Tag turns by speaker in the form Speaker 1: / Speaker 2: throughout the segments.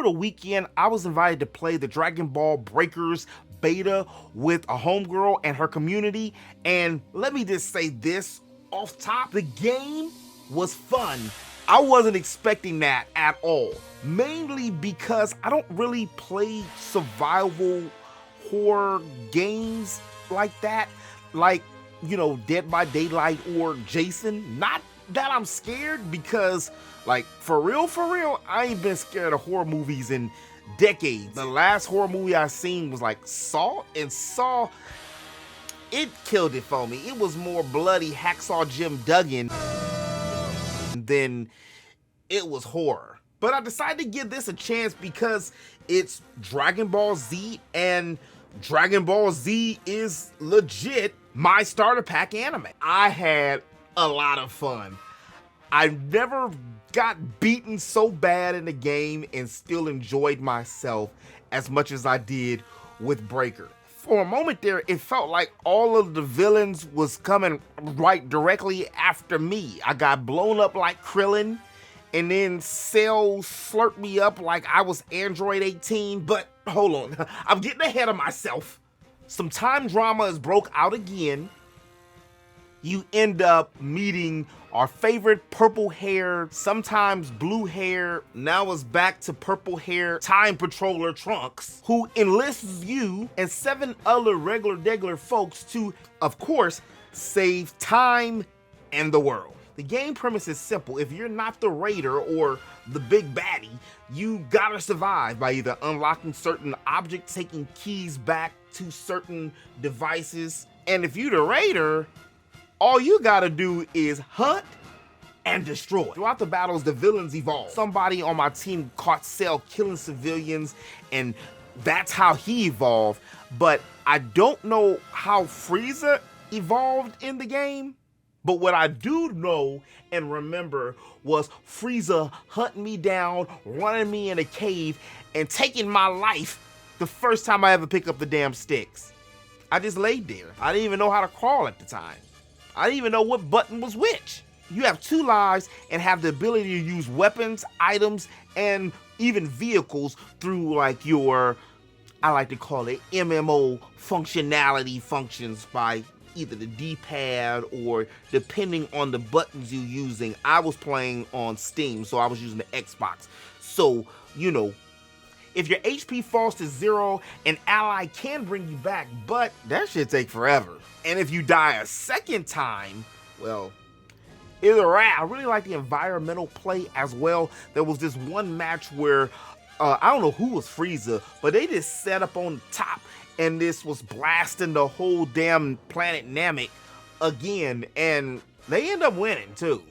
Speaker 1: over the weekend, I was invited to play the Dragon Ball Breakers beta with a homegirl and her community, and let me just say this off top, the game was fun. I wasn't expecting that at all, mainly because I don't really play survival horror games like that, like, you know, Dead by Daylight or Jason. Not that I'm scared, because like for real, I ain't been scared of horror movies in decades. The last horror movie I seen was like Saw, and Saw, it killed it for me. It was more bloody Hacksaw Jim Duggan than it was horror. But I decided to give this a chance because it's Dragon Ball Z, and Dragon Ball Z is legit my starter pack anime. I had a lot of fun. I never got beaten so bad in the game and still enjoyed myself as much as I did with Breaker. For a moment there, it felt like all of the villains was coming right directly after me. I got blown up like Krillin, and then Cell slurped me up like I was Android 18, but hold on, I'm getting ahead of myself. Some time drama is broke out again. You end up meeting our favorite purple hair, sometimes blue hair, now it's back to purple hair time patroller Trunks, who enlists you and 7 other regular folks to, of course, save time and the world. The game premise is simple. If you're not the raider or the big baddie, you gotta survive by either unlocking certain objects, taking keys back to certain devices, and if you're the raider, all you gotta do is hunt and destroy. Throughout the battles, the villains evolve. Somebody on my team caught Cell killing civilians, and that's how he evolved, but I don't know how Frieza evolved in the game. But what I do know and remember was Frieza hunting me down, running me in a cave, and taking my life the first time I ever picked up the damn sticks. I just laid there. I didn't even know how to crawl at the time. I didn't even know what button was which. You have 2 lives and have the ability to use weapons, items, and even vehicles through like your, I like to call it MMO functionality functions by either the D-pad or depending on the buttons you're using. I was playing on Steam, so I was using the Xbox. So, you know, if your HP falls to 0, an ally can bring you back, but that shit take forever. And if you die a second time, well, it's a wrap. I really like the environmental play as well. There was this one match where, I don't know who was Frieza, but they just set up on the top, and this was blasting the whole damn planet Namek again, and they end up winning too.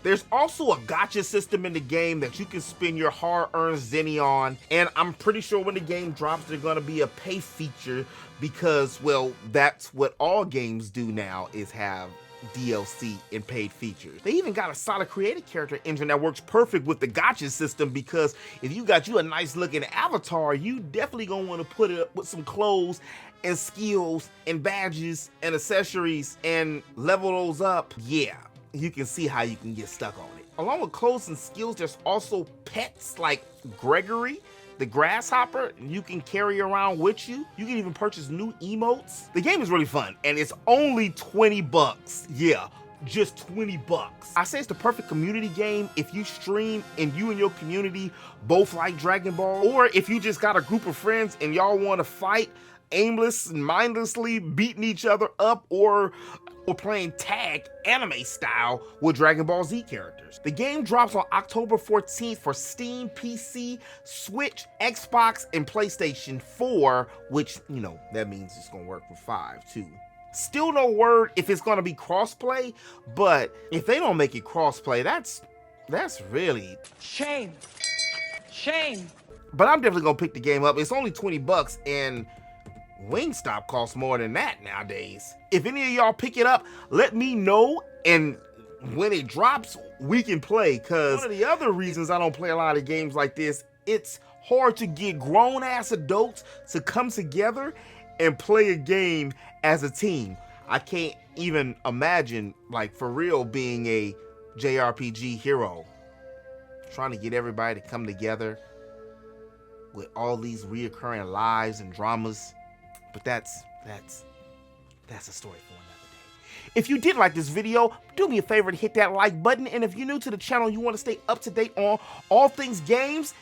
Speaker 1: There's also a gacha system in the game that you can spend your hard-earned zenny on, and I'm pretty sure when the game drops, there's gonna be a pay feature because, well, that's what all games do now, is have DLC and paid features. They even got a solid creative character engine that works perfect with the gacha system, because if you got you a nice looking avatar, you definitely gonna want to put it up with some clothes and skills and badges and accessories and level those up. Yeah, you can see how you can get stuck on it. Along with clothes and skills, there's also pets like Gregory, the grasshopper, you can carry around with you. You can even purchase new emotes. The game is really fun, and it's only 20 bucks. Yeah, just 20 bucks. I say it's the perfect community game if you stream and you and your community both like Dragon Ball, or if you just got a group of friends and y'all want to fight aimless and mindlessly beating each other up, or playing tag anime style with Dragon Ball Z characters. The game drops on October 14th for Steam, PC, Switch, Xbox, and PlayStation 4, which, you know, that means it's gonna work for 5 too. Still no word if it's gonna be crossplay, but if they don't make it crossplay, that's really
Speaker 2: shame.
Speaker 1: But I'm definitely gonna pick the game up. It's only 20 bucks, and Wingstop costs more than that nowadays. If any of y'all pick it up, let me know, and when it drops, we can play, because one of the other reasons I don't play a lot of games like this, it's hard to get grown-ass adults to come together and play a game as a team. I can't even imagine, like, for real, being a JRPG hero. Trying to get everybody to come together. with all these reoccurring lies and dramas. But that's a story for another day. If you did like this video, do me a favor and hit that like button. And if you're new to the channel and you want to stay up to date on all things games,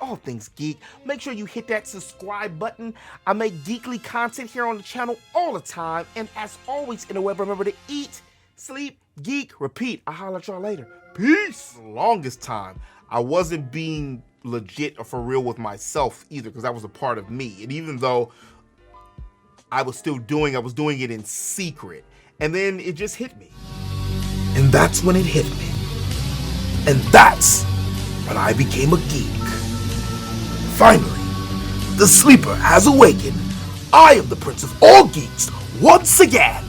Speaker 1: all things geek, make sure you hit that subscribe button. I make geekly content here on the channel all the time. And as always in the web, remember to eat, sleep, geek, repeat. I'll holler at y'all later. Peace. The longest time, I wasn't being legit or for real with myself either, because that was a part of me. And even though I was doing it in secret. And then it just hit me. And that's when it hit me. And that's when I became a geek. Finally, the sleeper has awakened. I am the prince of all geeks once again.